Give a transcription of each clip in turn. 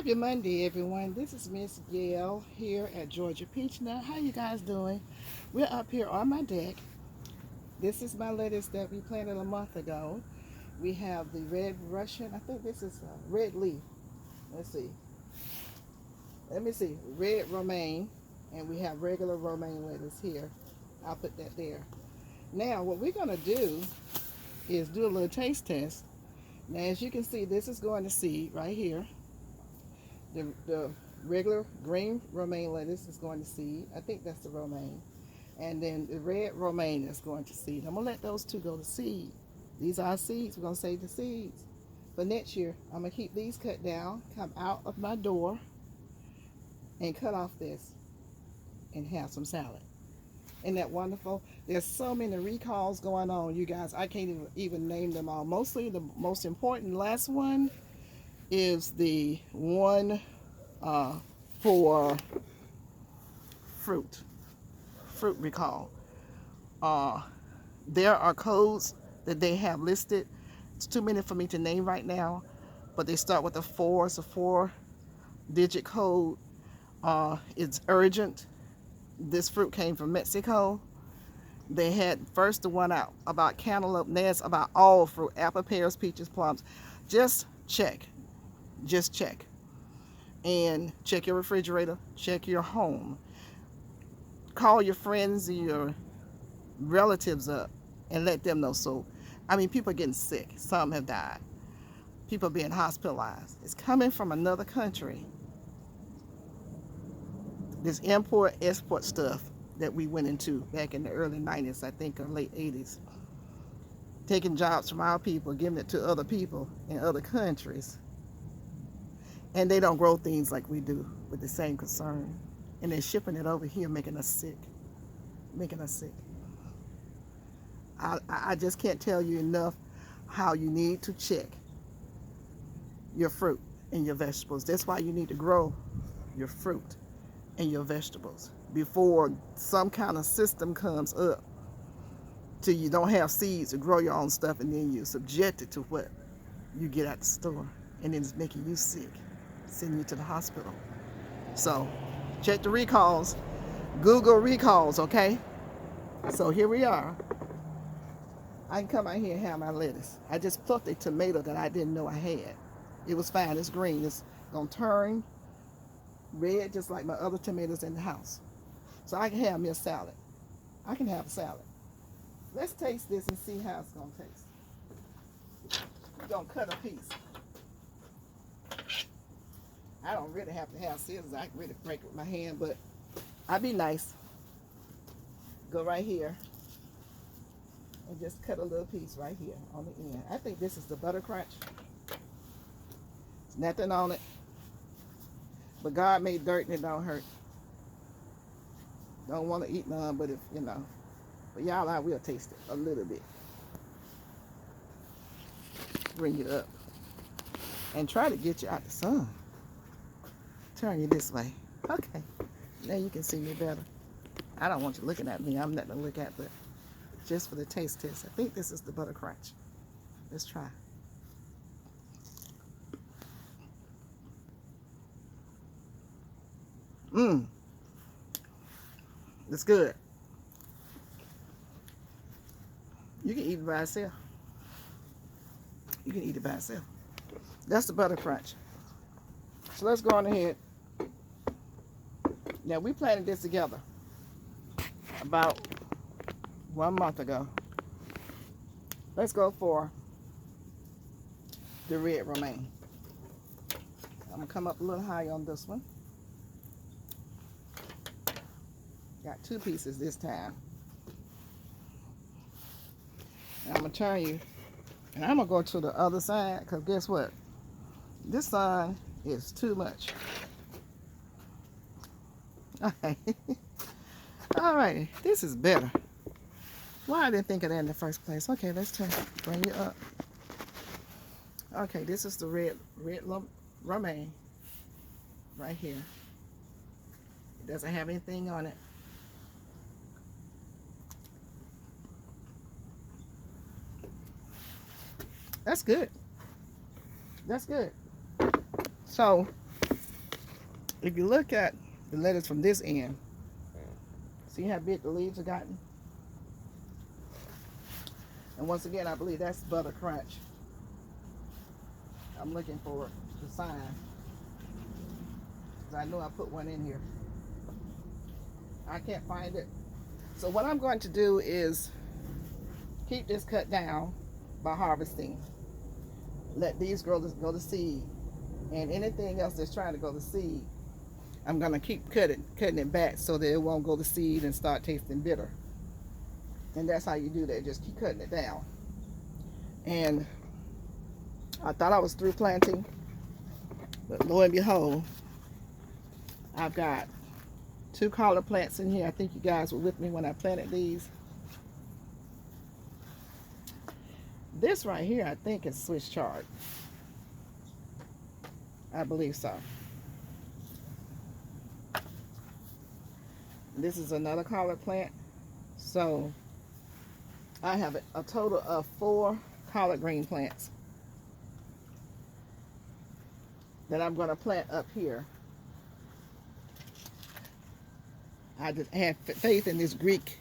Happy Monday, everyone. This is Miss Gail here at Georgia Peachnut. How you guys doing? We're up here on my deck. This is my lettuce that we planted a month ago. We have the red Russian. I think this is a red leaf. Let's see. Let me see. Red romaine. And we have regular romaine lettuce here. I'll put that there. Now, what we're going to do is do a little taste test. Now, as you can see, this is going to seed right here. The regular green romaine lettuce is going to seed. I think that's the romaine. And then the red romaine is going to seed. I'm going to let those two go to seed. These are our seeds. We're going to save the seeds. For next year, I'm going to keep these cut down, come out of my door, and cut off this and have some salad. Isn't that wonderful? There's so many recalls going on, you guys. I can't even name them all. Mostly the most important last one is the one for fruit recall. There are codes that they have listed. It's too many for me to name right now, but they start with a 4. It's a 4-digit code. It's urgent. This fruit came from Mexico. They had first the one out about cantaloupe. That's about all fruit: apple, pears, peaches, plums. Just check. Just check. And check your refrigerator. Check your home. Call your friends and your relatives up and let them know. So, I mean, people are getting sick. Some have died. People are being hospitalized. It's coming from another country. This import-export stuff that we went into back in the early 90s, I think, or late 80s. Taking jobs from our people, giving it to other people in other countries. And they don't grow things like we do with the same concern. And they're shipping it over here, making us sick. Making us sick. I just can't tell you enough how you need to check your fruit and your vegetables. That's why you need to grow your fruit and your vegetables before some kind of system comes up till you don't have seeds to grow your own stuff, and then you're subjected to what you get at the store, and then it's making you sick, sending you to the hospital. So check the recalls. Google recalls, okay? So here we are. I can come out here and have my lettuce. I just plucked a tomato that I didn't know I had. It was fine. It's green. It's going to turn red just like my other tomatoes in the house. So I can have me a salad. I can have a salad. Let's taste this and see how it's going to taste. We're going to cut a piece. I don't really have to have scissors. I can really break it with my hand, but I'd be nice. Go right here and just cut a little piece right here on the end. I think this is the butter crunch. There's nothing on it. But God made dirt and it don't hurt. Don't want to eat none, but if, you know. But y'all, I will taste it a little bit. Bring it up. And try to get you out the sun. Turn you this way. Okay. Now you can see me better. I don't want you looking at me. I'm nothing to look at, but just for the taste test. I think this is the butter crunch. Let's try. Mmm. It's good. You can eat it by itself. You can eat it by itself. That's the butter crunch. So let's go on ahead. Now, we planted this together about 1 month ago. Let's go for the red romaine. I'm going to come up a little higher on this one. Got 2 pieces this time. And I'm going to turn you, and I'm going to go to the other side, because guess what? This sun is too much. Okay. Alrighty, this is better. Why I didn't think of that in the first place. Okay, let's bring you up. Okay, this is the red romaine right here. It doesn't have anything on it. That's good. That's good. So If you look at the lettuce from this end, see how big the leaves have gotten? And once again, I believe that's butter crunch. I'm looking for the sign, because I know I put one in here. I can't find it. So what I'm going to do is keep this cut down by harvesting. Let these go to seed. And anything else that's trying to go to seed, I'm going to keep cutting it back so that it won't go to seed and start tasting bitter. And that's how you do that. Just keep cutting it down. And I thought I was through planting, but lo and behold, I've got 2 collard plants in here. I think you guys were with me when I planted these. This right here, I think is Swiss chard. I believe so. This is another collard plant. So I have a total of 4 collard green plants that I'm going to plant up here. I just have faith in this Greek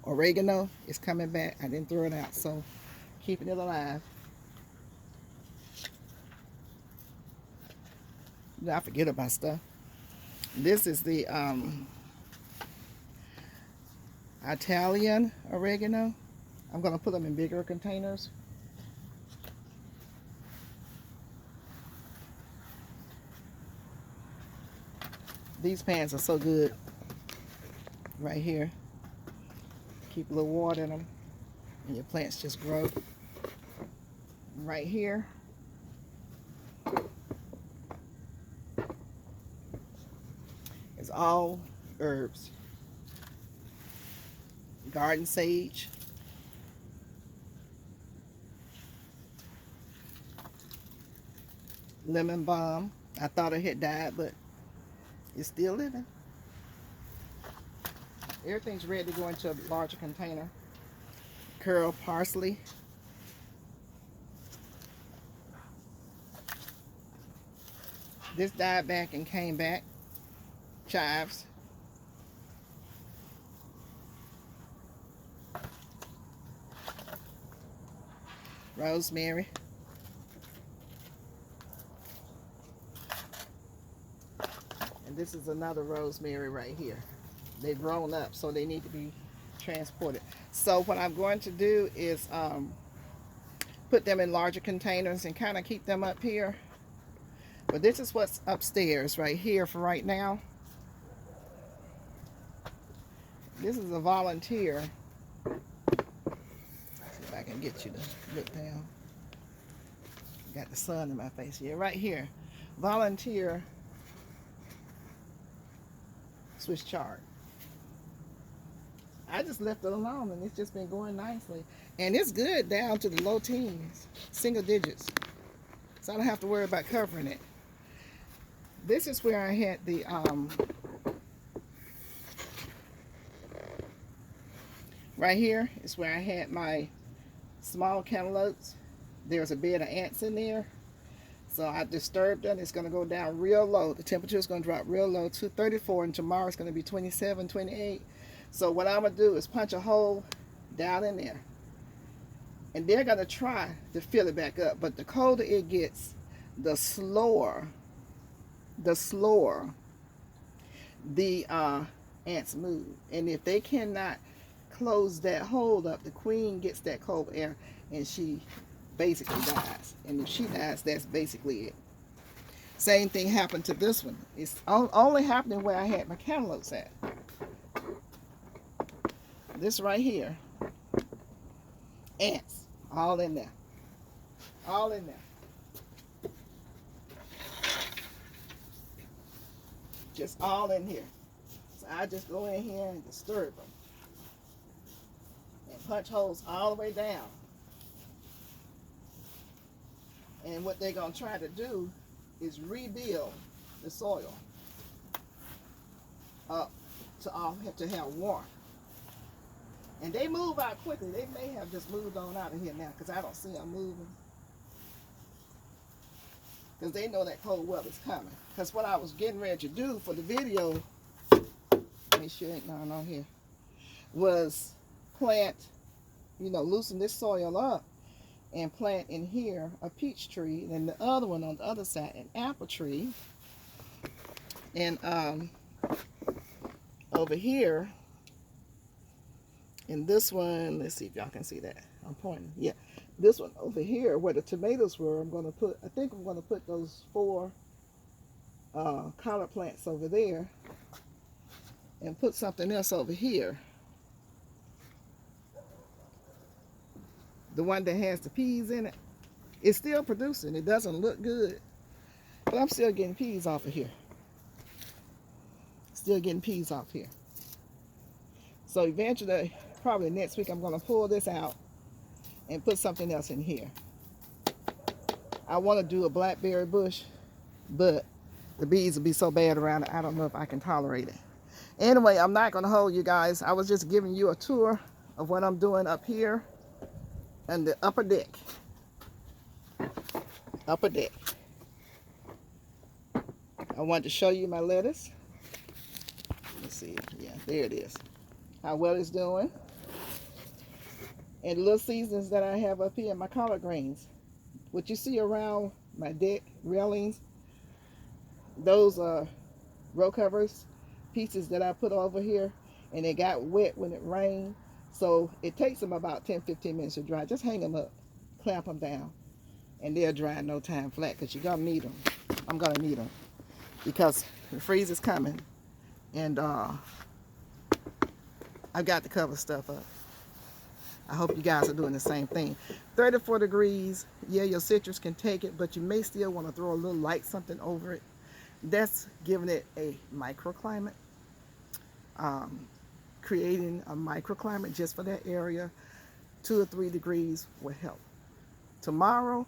oregano. It's coming back. I didn't throw it out, so keeping it alive. I forget about stuff. This is the Italian oregano. I'm going to put them in bigger containers. These pans are so good right here. Keep a little water in them and your plants just grow. Right here, it's all herbs. Garden sage, lemon balm. I thought it had died, but it's still living. Everything's ready to go into a larger container. Curl parsley. This died back and came back. Chives. Rosemary. And this is another rosemary right here. They've grown up, so they need to be transported. So what I'm going to do is put them in larger containers and kind of keep them up here. But this is what's upstairs right here for right now. This is a volunteer. See if I can get you to look down. Got the sun in my face here. Right here. Volunteer Swiss chard. I just left it alone and it's just been going nicely. And it's good down to the low teens, single digits. So I don't have to worry about covering it. This is where I had the right here is where I had my small cantaloupes. There's a bed of ants in there. So I disturbed them. It's going to go down real low. The temperature is going to drop real low to 34, and tomorrow it's going to be 27, 28. So what I'm going to do is punch a hole down in there. And they're going to try to fill it back up. But the colder it gets, the slower the ants move. And if they cannot close that hole up, the queen gets that cold air and she basically dies. And if she dies, that's basically it. Same thing happened to this one. It's only happening where I had my cantaloupes at. This right here, ants, all in there. All in there. Just all in here. So I just go in here and disturb them. And punch holes all the way down. And what they're going to try to do is rebuild the soil up to have warmth. And they move out quickly. They may have just moved on out of here now because I don't see them moving. because they know that cold weather's coming. Because what I was getting ready to do for the video, make sure ain't none on here, was plant, you know, loosen this soil up and plant in here a peach tree, and the other one on the other side an apple tree, and over here in this one, let's see if y'all can see that. I'm pointing. Yeah, this one over here where the tomatoes were, I'm going to put, I think I'm going to put those 4 collard plants over there and put something else over here. The one that has the peas in it, it's still producing. It doesn't look good, but I'm still getting peas off of here. Still getting peas off here. So eventually, probably next week, I'm going to pull this out and put something else in here. I want to do a blackberry bush, but the bees will be so bad around it, I don't know if I can tolerate it. Anyway, I'm not going to hold you guys. I was just giving you a tour of what I'm doing up here on the upper deck. Upper deck. I wanted to show you my lettuce. Let's see. Yeah, there it is. How well it's doing. And the little seasons that I have up here in my collard greens. What you see around my deck railings, those are row covers, pieces that I put over here, and they got wet when it rained. So it takes them about 10-15 minutes to dry. Just hang them up, clamp them down, and they'll dry in no time flat, because you're going to need them. I'm going to need them because the freeze is coming, and I've got to cover stuff up. I hope you guys are doing the same thing. 34 degrees, yeah, your citrus can take it, but you may still want to throw a little light something over it. That's giving it a microclimate. Creating a microclimate just for that area, 2 or 3 degrees will help. Tomorrow,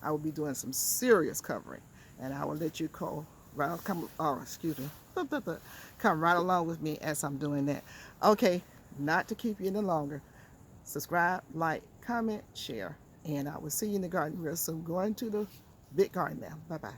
I will be doing some serious covering, and I will let you come right along with me as I'm doing that. Okay, not to keep you any longer. Subscribe, like, comment, share, and I will see you in the garden real soon. Going to the big garden now. Bye-bye.